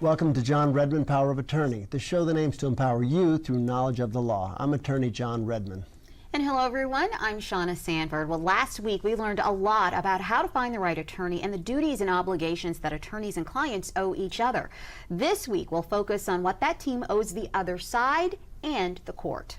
Welcome to John Redmann, Power of Attorney, the show that aims to empower you through knowledge of the law. I'm attorney John Redmann. And hello everyone, I'm Shauna Sanford. Well, last week we learned a lot about how to find the right attorney and the duties and obligations that attorneys and clients owe each other. This week we'll focus on what that team owes the other side and the court.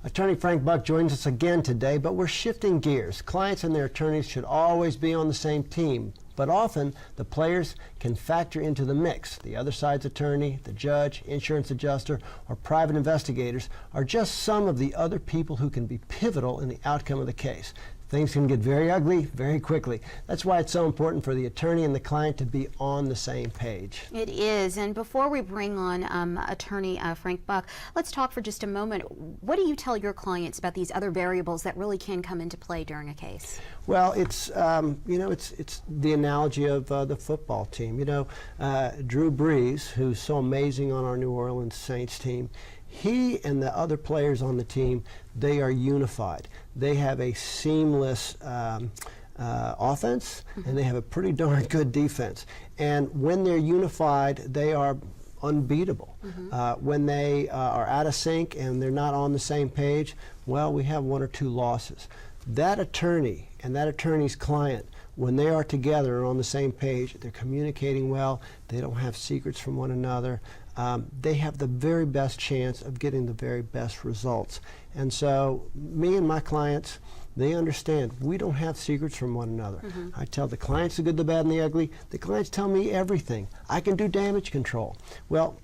Attorney Frank Buck joins us again today, but we're shifting gears. Clients and their attorneys should always be on the same team, but often the players can factor into the mix. The other side's attorney, the judge, insurance adjuster, or private investigators are just some of the other people who can be pivotal in the outcome of the case. Things can get very ugly very quickly. That's why it's so important for the attorney and the client to be on the same page. It is, and before we bring on attorney Frank Buck, let's talk for just a moment. What do you tell your clients about these other variables that really can come into play during a case? Well, it's it's the analogy of the football team. Drew Brees, who's so amazing on our New Orleans Saints team, he and the other players on the team, they are unified. They have a seamless offense, and they have a pretty darn good defense. And when they're unified, they are unbeatable. When they are out of sync and they're not on the same page, well, we have one or two losses. That attorney and that attorney's client, when they are together and on the same page, they're communicating well, they don't have secrets from one another, they have the very best chance of getting the very best results. And so me and my clients, they understand we don't have secrets from one another. I tell the clients the good, the bad, and the ugly. The clients tell me everything. I can do damage control. Well,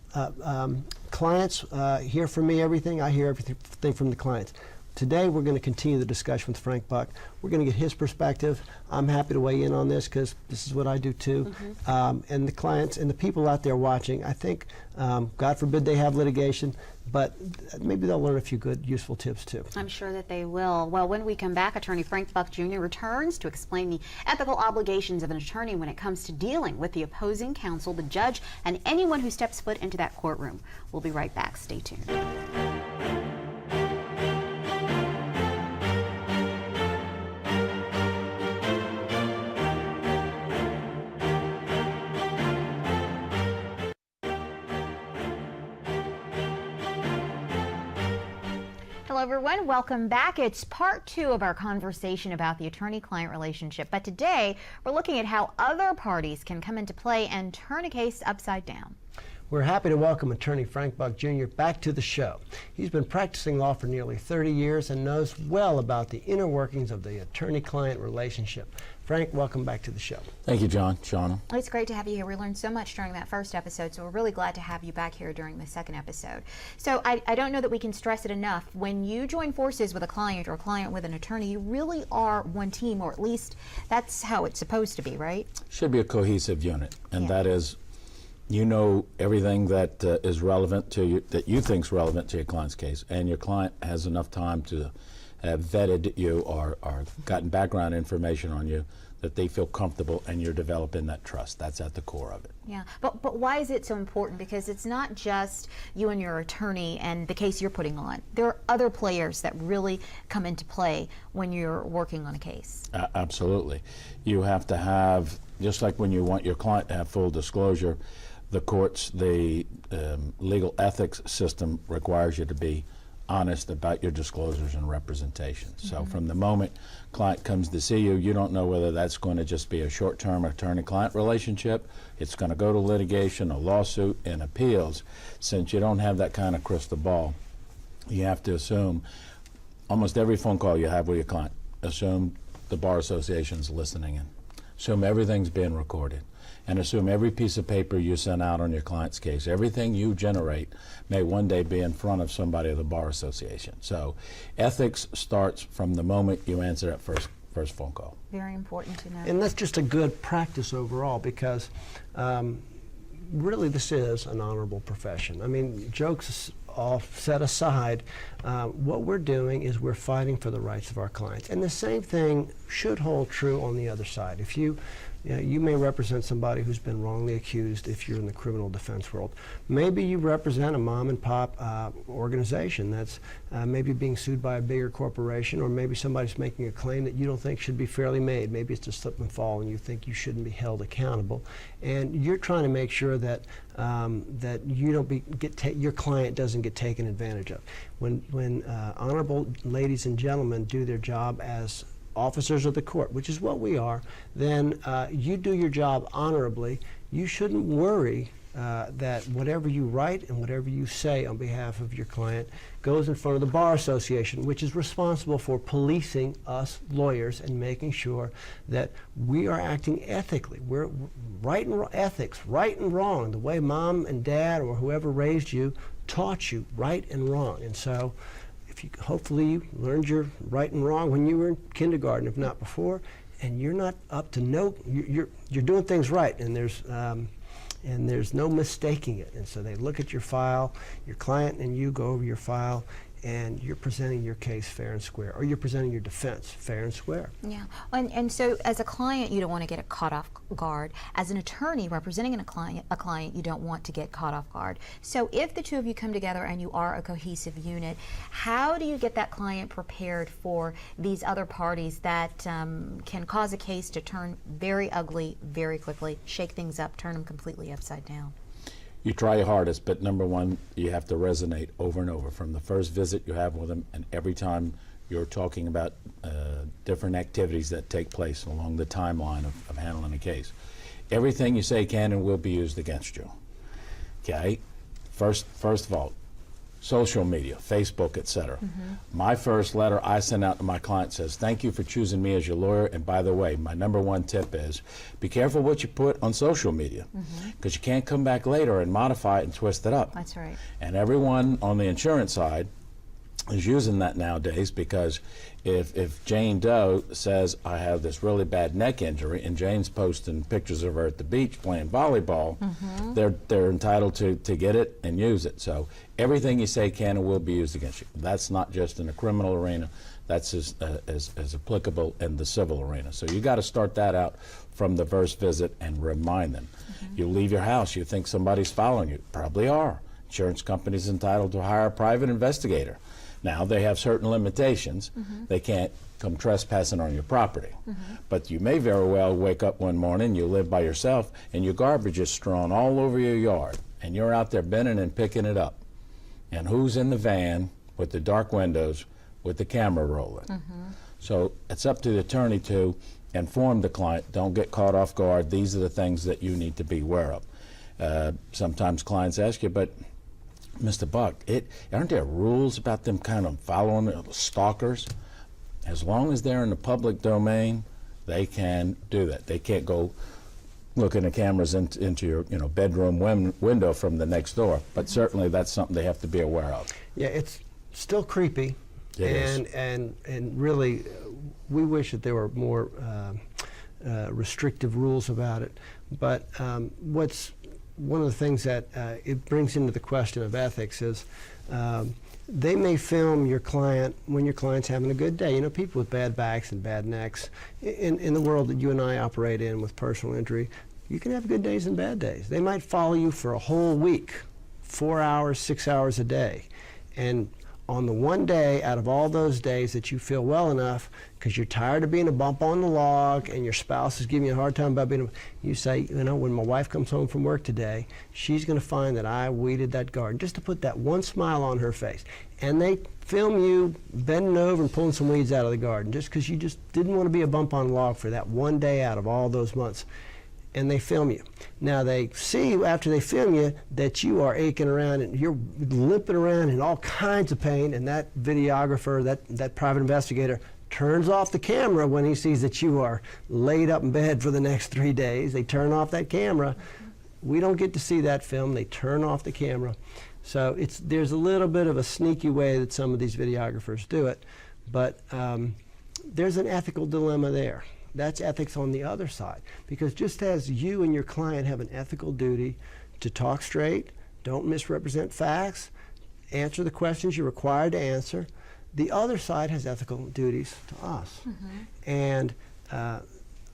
clients hear from me everything. I hear everything from the clients. Today we're going to continue the discussion with Frank Buck. We're going to get his perspective. I'm happy to weigh in on this because this is what I do too. And the clients and the people out there watching, I think, God forbid they have litigation, but maybe they'll learn a few good, useful tips too. I'm sure that they will. Well, when we come back, attorney Frank Buck Jr. returns to explain the ethical obligations of an attorney when it comes to dealing with the opposing counsel, the judge, and anyone who steps foot into that courtroom. We'll be right back. Stay tuned. Hello everyone, welcome back. It's part 2 of our conversation about the attorney-client relationship, but today we're looking at how other parties can come into play and turn a case upside down. We're happy to welcome attorney Frank Buck Jr. back to the show. He's been practicing law for nearly 30 years and knows well about the inner workings of the attorney-client relationship. Frank, welcome back to the show. Thank you, John. Shauna. It's great to have you here. We learned so much during that first episode, so we're really glad to have you back here during the second episode. So I don't know that we can stress it enough. When you join forces with a client or a client with an attorney, you really are one team, or at least that's how it's supposed to be, right? Should be a cohesive unit, and Yeah. that is, you know everything that is relevant to you, that you think is relevant to your client's case, and your client has enough time to have vetted you or gotten background information on you that they feel comfortable, and you're developing that trust. That's at the core of it. Yeah, but why is it so important? Because it's not just you and your attorney and the case you're putting on. There are other players that really come into play when you're working on a case. Absolutely. You have to have, just like when you want your client to have full disclosure, the courts, the legal ethics system requires you to be honest about your disclosures and representations. So from the moment client comes to see you, you don't know whether that's going to just be a short-term attorney-client relationship, it's going to go to litigation, a lawsuit, and appeals. Since you don't have that kind of crystal ball, you have to assume almost every phone call you have with your client, assume the Bar Association's listening in. Assume everything's being recorded. And assume every piece of paper you send out on your client's case, everything you generate may one day be in front of somebody of the Bar Association. So ethics starts from the moment you answer that first phone call. Very important to know. And that's just a good practice overall because really this is an honorable profession. I mean, jokes all set aside, what we're doing is we're fighting for the rights of our clients. And the same thing should hold true on the other side. If you You may represent somebody who's been wrongly accused if you're in the criminal defense world. Maybe you represent a mom and pop organization that's maybe being sued by a bigger corporation, or maybe somebody's making a claim that you don't think should be fairly made. Maybe it's a slip and fall and you think you shouldn't be held accountable. And you're trying to make sure that that you don't your client doesn't get taken advantage of. When honorable ladies and gentlemen do their job as officers of the court, which is what we are, then you do your job honorably. You shouldn't worry that whatever you write and whatever you say on behalf of your client goes in front of the Bar Association, which is responsible for policing us lawyers and making sure that we are acting ethically. We're right and ethics, right and wrong, the way mom and dad or whoever raised you taught you right and wrong. And so hopefully you learned your right and wrong when you were in kindergarten, if not before, and you're not up to you're doing things right, and there's no mistaking it. And so they look at your file, your client and you go over your file, and you're presenting your case fair and square, or you're presenting your defense fair and square. Yeah, and so as a client, you don't want to get caught off guard. As an attorney representing a client, you don't want to get caught off guard. So if the two of you come together and you are a cohesive unit, how do you get that client prepared for these other parties that can cause a case to turn very ugly very quickly, shake things up, turn them completely upside down? You try your hardest, but number one, you have to resonate over and over from the first visit you have with them, and every time you're talking about different activities that take place along the timeline of handling a case. Everything you say can and will be used against you. Okay? First of all, social media, Facebook, etc. My first letter I send out to my client says, "Thank you for choosing me as your lawyer, and by the way, my number one tip is be careful what you put on social media, because you can't come back later and modify it and twist it up." That's right. And everyone on the insurance side is using that nowadays, because if Jane Doe says, "I have this really bad neck injury," and Jane's posting pictures of her at the beach playing volleyball, they're entitled to get it and use it. So everything you say can and will be used against you. That's not just in the criminal arena, that's as applicable in the civil arena. So you got to start that out from the first visit and remind them. You leave your house, you think somebody's following you. Probably are. Insurance company's entitled to hire a private investigator. Now, they have certain limitations. They can't come trespassing on your property. But you may very well wake up one morning, you live by yourself, and your garbage is strewn all over your yard, and you're out there bending and picking it up. And who's in the van with the dark windows with the camera rolling? So it's up to the attorney to inform the client, don't get caught off guard, these are the things that you need to be aware of. Sometimes clients ask you, but Mr. Buck, aren't there rules about them kind of following stalkers? As long as they're in the public domain, they can do that. They can't go looking at cameras into your bedroom window from the next door. But certainly that's something they have to be aware of. Yeah, it's still creepy, and really, we wish that there were more restrictive rules about it. But what's one of the things that it brings into the question of ethics is they may film your client when your client's having a good day. People with bad backs and bad necks, in the world that you and I operate in with personal injury, you can have good days and bad days. They might follow you for a whole week, 4 hours, 6 hours a day. And on the one day out of all those days that you feel well enough because you're tired of being a bump on the log and your spouse is giving you a hard time about being you say, when my wife comes home from work today, she's going to find that I weeded that garden, just to put that one smile on her face. And they film you bending over and pulling some weeds out of the garden just because you just didn't want to be a bump on the log for that one day out of all those months. And they film you. Now they see after they film you that you are aching around and you're limping around in all kinds of pain, and that videographer, that private investigator, turns off the camera when he sees that you are laid up in bed for the next 3 days. They turn off that camera. We don't get to see that film. They turn off the camera. So there's a little bit of a sneaky way that some of these videographers do it, but there's an ethical dilemma there. That's ethics on the other side, because just as you and your client have an ethical duty to talk straight, don't misrepresent facts, answer the questions you're required to answer, the other side has ethical duties to us. And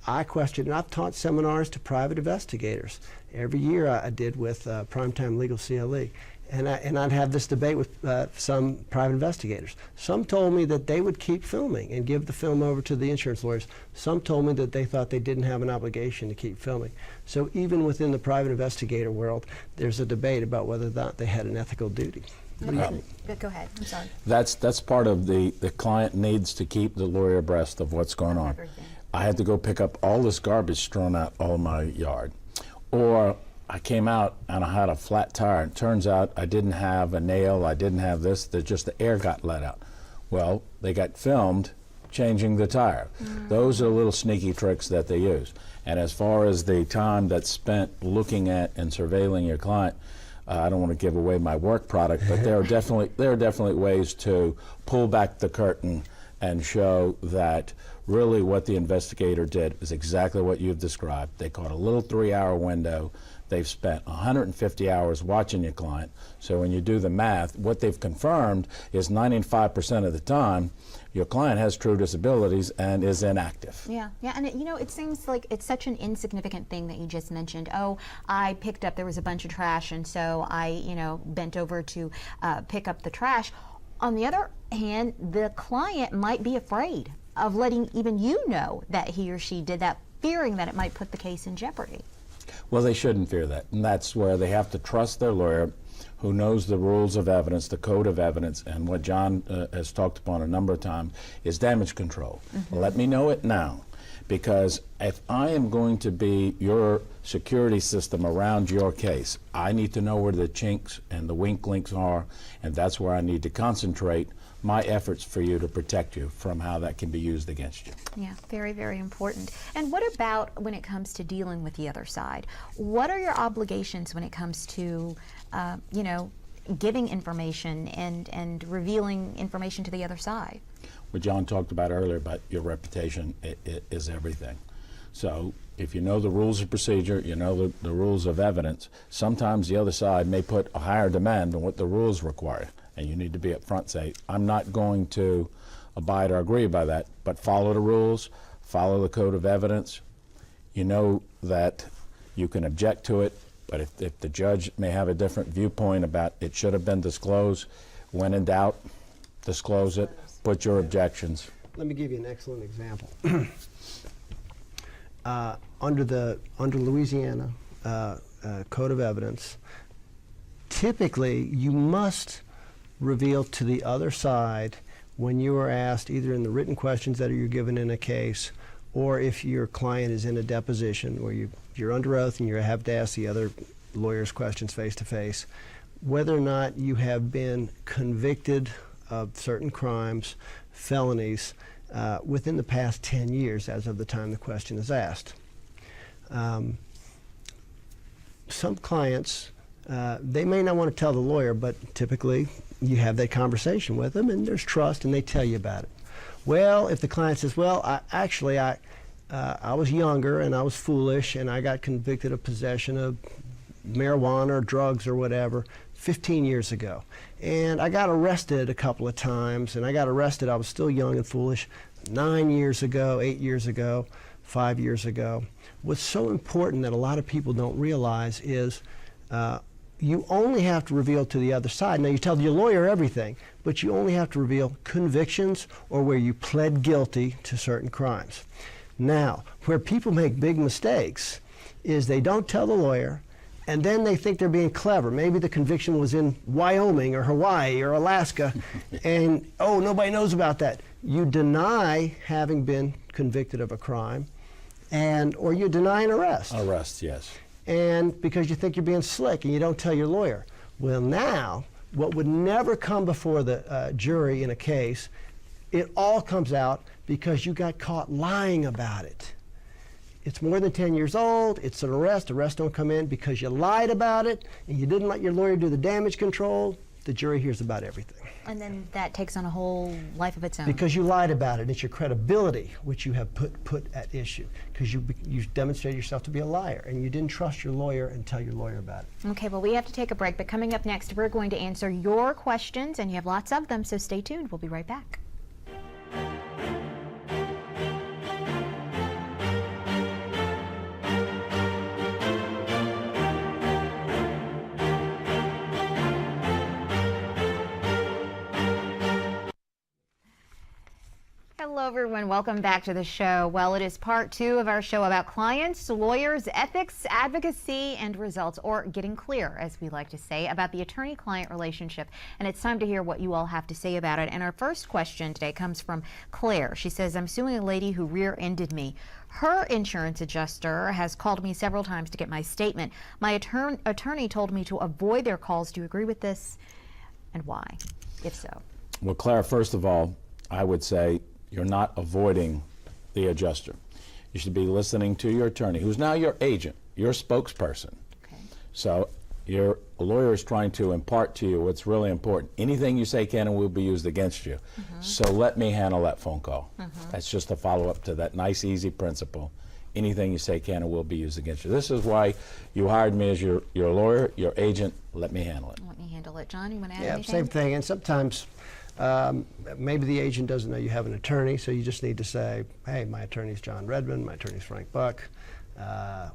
I question, and I've taught seminars to private investigators. Every year I did with Primetime Legal CLE. And I'd have this debate with some private investigators. Some told me that they would keep filming and give the film over to the insurance lawyers. Some told me that they thought they didn't have an obligation to keep filming. So even within the private investigator world, there's a debate about whether or not they had an ethical duty. Go ahead. I'm sorry. That's part of the client needs to keep the lawyer abreast of what's going on. Everything. I had to go pick up all this garbage strewn out all my yard. Or I came out and I had a flat tire. It turns out I didn't have a nail, I didn't have this, just the air got let out. Well, they got filmed changing the tire. Those are little sneaky tricks that they use. And as far as the time that's spent looking at and surveilling your client, I don't want to give away my work product, but there are definitely ways to pull back the curtain and show that really what the investigator did is exactly what you've described. They caught a little 3-hour window. They've spent 150 hours watching your client. So when you do the math, what they've confirmed is 95% of the time your client has true disabilities and is inactive. Yeah, and it seems like it's such an insignificant thing that you just mentioned. Oh, I picked up, there was a bunch of trash, and so I, bent over to pick up the trash. On the other hand, the client might be afraid of letting even you know that he or she did that, fearing that it might put the case in jeopardy. Well, they shouldn't fear that, and that's where they have to trust their lawyer who knows the rules of evidence, the code of evidence, and what John has talked upon a number of times is damage control. Let me know it now, because if I am going to be your security system around your case, I need to know where the chinks and the weak links are, and that's where I need to concentrate my efforts for you to protect you from how that can be used against you. Yeah, very, very important. And what about when it comes to dealing with the other side? What are your obligations when it comes to, giving information and revealing information to the other side? What John talked about earlier about your reputation is everything. So if you know the rules of procedure, you know the rules of evidence, sometimes the other side may put a higher demand than what the rules require. And you need to be up front and say, I'm not going to abide or agree by that, but follow the rules, follow the code of evidence. You know that you can object to it, but if the judge may have a different viewpoint about it should have been disclosed, when in doubt, disclose it, put your objections. Let me give you an excellent example. Under Louisiana Code of Evidence, typically you must reveal to the other side when you are asked, either in the written questions that you're given in a case, or if your client is in a deposition where you're under oath and you have to ask the other lawyers questions face to face, whether or not you have been convicted of certain crimes, felonies, within the past 10 years as of the time the question is asked. Some clients, they may not want to tell the lawyer, but typically you have that conversation with them and there's trust and they tell you about it. Well, if the client says, well, I was younger and I was foolish and I got convicted of possession of marijuana or drugs or whatever 15 years ago. And I got arrested a couple of times, and I got arrested, I was still young and foolish, 9 years ago, 8 years ago, 5 years ago. What's so important that a lot of people don't realize is you only have to reveal to the other side. Now, you tell your lawyer everything, but you only have to reveal convictions or where you pled guilty to certain crimes. Now, where people make big mistakes is they don't tell the lawyer, and then they think they're being clever. Maybe the conviction was in Wyoming or Hawaii or Alaska, and, oh, nobody knows about that. You deny having been convicted of a crime, or you deny an arrest. Arrest, yes. And because you think you're being slick and you don't tell your lawyer. Well, now, what would never come before the jury in a case, it all comes out because you got caught lying about it. It's more than 10 years old, it's an arrest, arrests don't come in because you lied about it and you didn't let your lawyer do the damage control. The jury hears about everything. And then that takes on a whole life of its own. Because you lied about it. It's your credibility which you have put at issue. Because you demonstrated yourself to be a liar and you didn't trust your lawyer and tell your lawyer about it. Okay, well, we have to take a break, but coming up next, we're going to answer your questions, and you have lots of them, so stay tuned. We'll be right back. Hello, everyone. Welcome back to the show. Well, it is part 2 of our show about clients, lawyers, ethics, advocacy, and results, or getting clear, as we like to say, about the attorney-client relationship. And it's time to hear what you all have to say about it. And our first question today comes from Claire. She says, I'm suing a lady who rear-ended me. Her insurance adjuster has called me several times to get my statement. My attorney told me to avoid their calls. Do you agree with this? And why, if so? Well, Claire, first of all, I would say you're not avoiding the adjuster. You should be listening to your attorney, who's now your agent, your spokesperson. Okay. So your lawyer is trying to impart to you what's really important. Anything you say can and will be used against you. So let me handle that phone call. That's just a follow-up to that nice, easy principle. Anything you say can and will be used against you. This is why you hired me as your lawyer, your agent. Let me handle it. Let me handle it. John, you want to add Yeah, anything? same thing. And sometimes maybe the agent doesn't know you have an attorney, so you just need to say, hey, my attorney's John Redmann, my attorney's Frank Buck.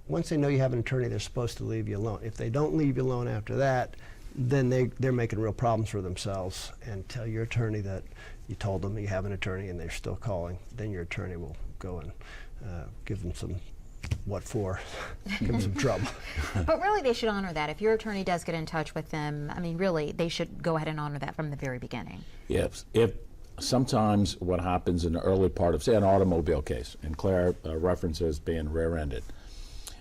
Once they know you have an attorney, they're supposed to leave you alone. If they don't leave you alone after that, then they're making real problems for themselves. And tell your attorney that you told them you have an attorney and they're still calling. Then your attorney will go and give them some what for, give them some trouble. But really, they should honor that. If your attorney does get in touch with them, I mean, really, they should go ahead and honor that from the very beginning. Yes. If sometimes what happens in the early part of, say, an automobile case, and Claire references being rear-ended,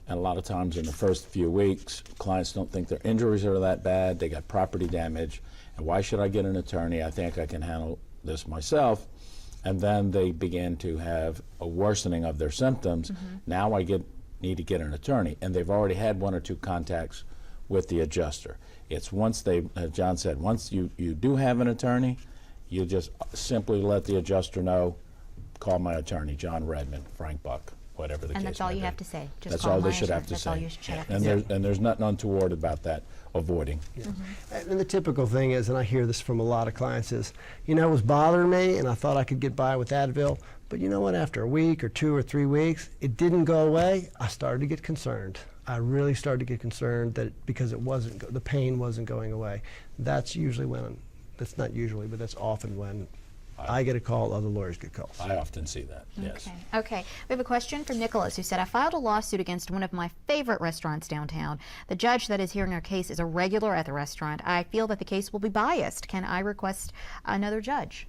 and a lot of times in the first few weeks, clients don't think their injuries are that bad, they got property damage, and why should I get an attorney? I think I can handle this myself. And then they begin to have a worsening of their symptoms. Now I need to get an attorney, and they've already had 1 or 2 contacts with the adjuster. It's once they, as John said, once you do have an attorney, you just simply let the adjuster know, call my attorney, John Redmann, Frank Buck, whatever the case may be. And that's all you have to say. Just That's call all my they should attorney. have to That's say. all you should have to And say. there's nothing untoward about that, avoiding. Yeah. And the typical thing is, and I hear this from a lot of clients, is, you know, it was bothering me and I thought I could get by with Advil, but you know what, after a week or 2 or 3 weeks, it didn't go away. I started to get concerned. I really started to get concerned that because the pain wasn't going away. That's usually when, that's not usually, but that's often when I get a call, other lawyers get calls. I often see that, yes. Okay. We have a question from Nicholas, who said, I filed a lawsuit against one of my favorite restaurants downtown. The judge that is hearing our case is a regular at the restaurant. I feel that the case will be biased. Can I request another judge?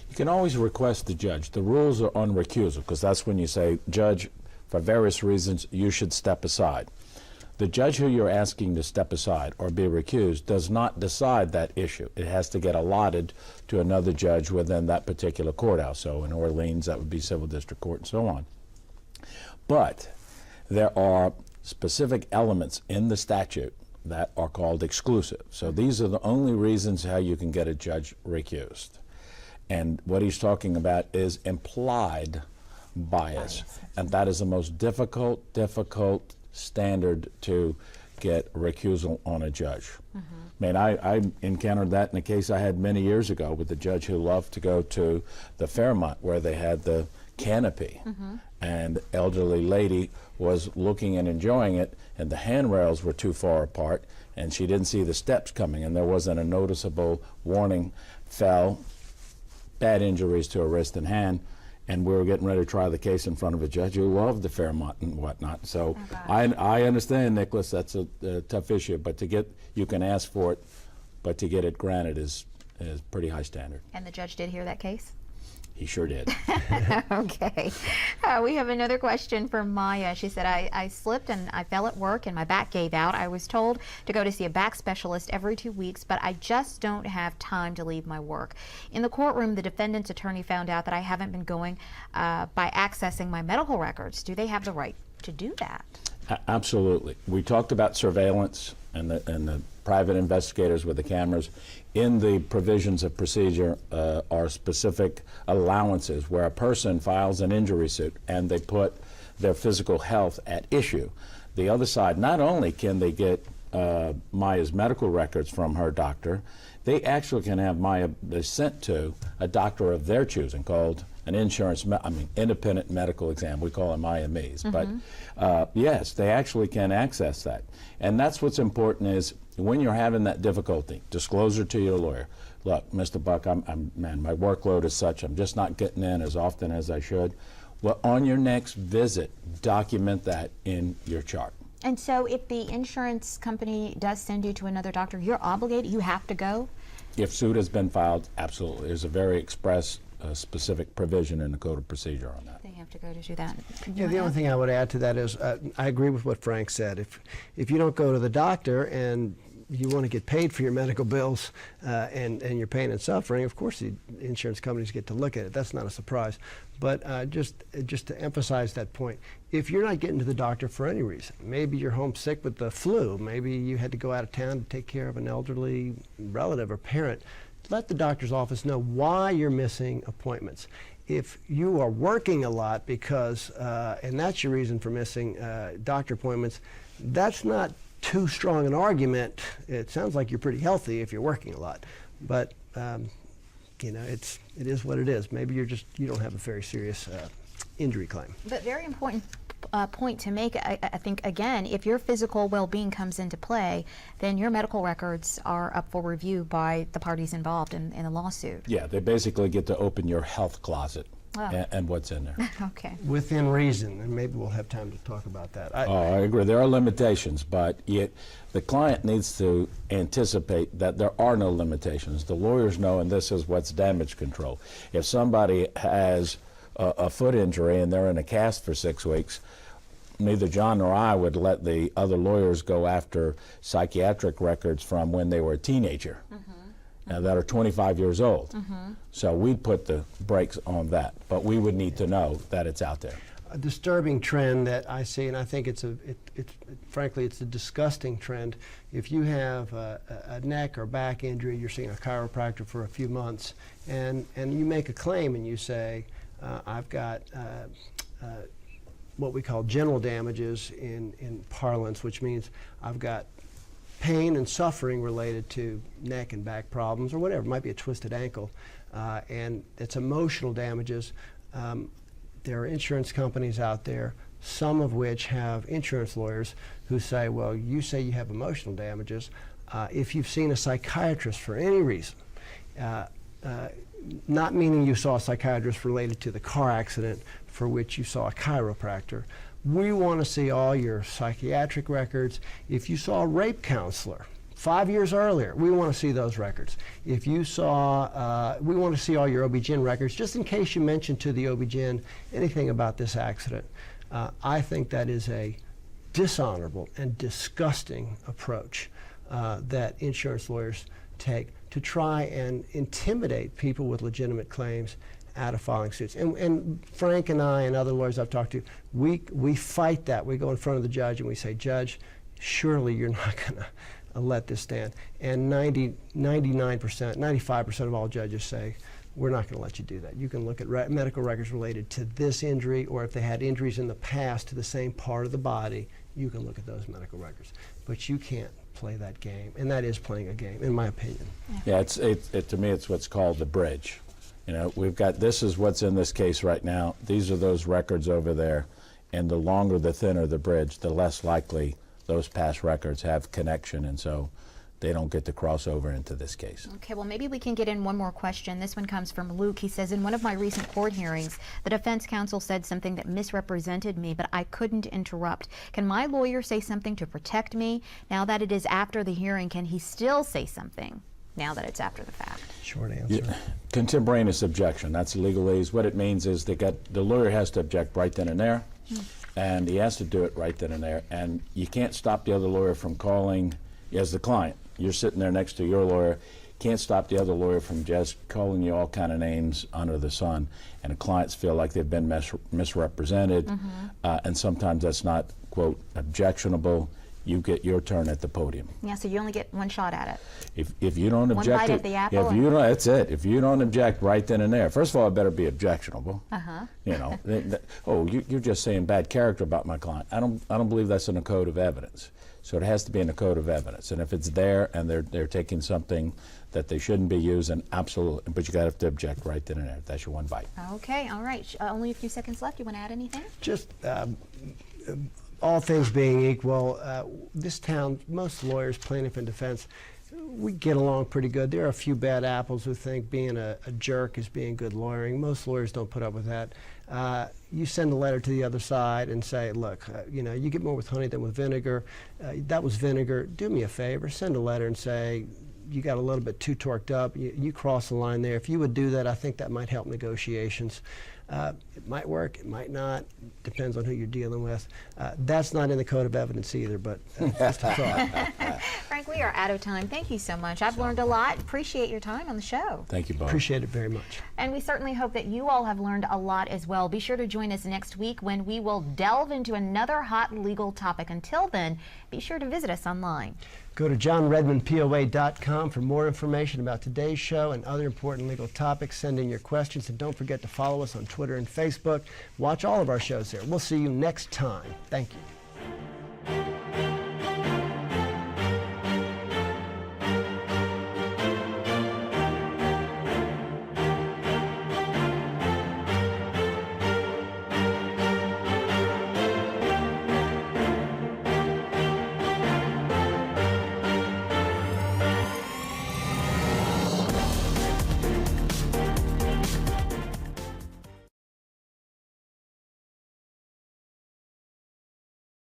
You can always request the judge. The rules are on recusal, because that's when you say, Judge, for various reasons, you should step aside. The judge who you're asking to step aside or be recused does not decide that issue. It has to get allotted to another judge within that particular courthouse. So in Orleans, that would be Civil District Court and so on. But there are specific elements in the statute that are called exclusive. So these are the only reasons how you can get a judge recused. And what he's talking about is implied bias. And that is the most difficult standard to get recusal on a judge. I mean, I encountered that in a case I had many years ago with a judge who loved to go to the Fairmont where they had the canopy, and elderly lady was looking and enjoying it, and the handrails were too far apart, and she didn't see the steps coming, and there wasn't a noticeable warning, fell, bad injuries to her wrist and hand. And we were getting ready to try the case in front of a judge who loved the Fairmont and whatnot. So I understand, Nicholas, that's a tough issue. But you can ask for it, but to get it granted is pretty high standard. And the judge did hear that case? He sure did. Okay. We have another question from Maya. She said, I slipped and I fell at work and my back gave out. I was told to go to see a back specialist every 2 weeks, but I just don't have time to leave my work. In the courtroom, the defendant's attorney found out that I haven't been going by accessing my medical records. Do they have the right to do that? Absolutely. We talked about surveillance and the private investigators with the cameras. In the provisions of procedure are specific allowances where a person files an injury suit and they put their physical health at issue. The other side, not only can they get Maya's medical records from her doctor, they actually can have Maya sent to a doctor of their choosing called an independent medical exam. We call them IMEs. But yes, they actually can access that. And that's what's important is when you're having that difficulty, disclosure to your lawyer. Look, Mr. Buck, man, my workload is such, I'm just not getting in as often as I should. Well, on your next visit, document that in your chart. And so if the insurance company does send you to another doctor, you're obligated, you have to go? If suit has been filed, absolutely. There's a very express, specific provision in the Code of Procedure on that. They have to go to do that. Yeah, the only thing I would add to that is I agree with what Frank said. If you don't go to the doctor and you want to get paid for your medical bills and your pain and suffering, of course the insurance companies get to look at it. That's not a surprise. But just to emphasize that point, if you're not getting to the doctor for any reason, maybe you're homesick with the flu, maybe you had to go out of town to take care of an elderly relative or parent, let the doctor's office know why you're missing appointments. If you are working a lot because, and that's your reason for missing doctor appointments, that's not too strong an argument. It sounds like you're pretty healthy if you're working a lot, but you know, it is what it is. Maybe you don't have a very serious injury claim. But very important point to make, I think, again, if your physical well-being comes into play, then your medical records are up for review by the parties involved in the lawsuit. Yeah, they basically get to open your health closet and what's in there. Okay. Within reason, and maybe we'll have time to talk about that. I agree. There are limitations, but yet the client needs to anticipate that there are no limitations. The lawyers know, and this is what's damage control. If somebody has a foot injury and they're in a cast for 6 weeks, neither John nor I would let the other lawyers go after psychiatric records from when they were a teenager. That are 25 years old. So we'd put the brakes on that, but we would need to know that it's out there. A disturbing trend that I see, and I think frankly, it's a disgusting trend. If you have a neck or back injury, you're seeing a chiropractor for a few months, and you make a claim and you say, I've got what we call general damages in parlance, which means I've got pain and suffering related to neck and back problems or whatever. It might be a twisted ankle, and it's emotional damages. There are insurance companies out there, some of which have insurance lawyers who say, well, you say you have emotional damages. If you've seen a psychiatrist for any reason, not meaning you saw a psychiatrist related to the car accident for which you saw a chiropractor, we want to see all your psychiatric records. If you saw a rape counselor 5 years earlier, we want to see those records. If you saw, we want to see all your OB-GYN records, just in case you mentioned to the OB-GYN anything about this accident. I think that is a dishonorable and disgusting approach that insurance lawyers take to try and intimidate people with legitimate claims out of filing suits. And Frank and I and other lawyers I've talked to, we fight that. We go in front of the judge and we say, Judge, surely you're not going to let this stand. And 95% of all judges say, we're not going to let you do that. You can look at medical records related to this injury, or if they had injuries in the past to the same part of the body, you can look at those medical records. But you can't play that game, and that is playing a game, in my opinion. Yeah, to me, it's what's called the bridge. You know, we've got, this is what's in this case right now. These are those records over there, and the longer, the thinner the bridge, the less likely those past records have connection, and so they don't get to cross over into this case. Okay, well, maybe we can get in one more question. This one comes from Luke. He says, in one of my recent court hearings, the defense counsel said something that misrepresented me, but I couldn't interrupt. Can my lawyer say something to protect me? Now that it is after the hearing, can he still say something now that it's after the fact? Short answer. Yeah. Contemporaneous objection, that's legalese. What it means is the lawyer has to object right then and there, and he has to do it right then and there, and you can't stop the other lawyer from calling as the client. You're sitting there next to your lawyer, can't stop the other lawyer from just calling you all kind of names under the sun, and the clients feel like they've been misrepresented, and sometimes that's not, quote, objectionable. You get your turn at the podium. Yeah, so you only get one shot at it. If you don't object, one bite at the apple. if you don't, that's it. If you don't object right then and there, first of all, it better be objectionable. You know, oh, you're just saying bad character about my client. I don't believe that's in the code of evidence. So it has to be in the code of evidence. And if it's there and they're taking something that they shouldn't be using, absolutely. But you got to have to object right then and there. That's your one bite. Okay, all right. Only a few seconds left. You want to add anything? Just all things being equal, this town, most lawyers, plaintiff and defense, we get along pretty good. There are a few bad apples who think being a jerk is being good lawyering. Most lawyers don't put up with that. You send a letter to the other side and say, look, you know, you get more with honey than with vinegar. That was vinegar. Do me a favor. Send a letter and say, you got a little bit too torqued up. You cross the line there. If you would do that, I think that might help negotiations. It might work, it might not, depends on who you're dealing with. That's not in the code of evidence either, but just a thought. Frank, we are out of time. Thank you so much. I've learned a lot. Appreciate your time on the show. Thank you both. Appreciate it very much. And we certainly hope that you all have learned a lot as well. Be sure to join us next week when we will delve into another hot legal topic. Until then, be sure to visit us online. Go to johnredmondpoa.com for more information about today's show and other important legal topics. Send in your questions, and don't forget to follow us on Twitter and Facebook. Watch all of our shows there. We'll see you next time. Thank you.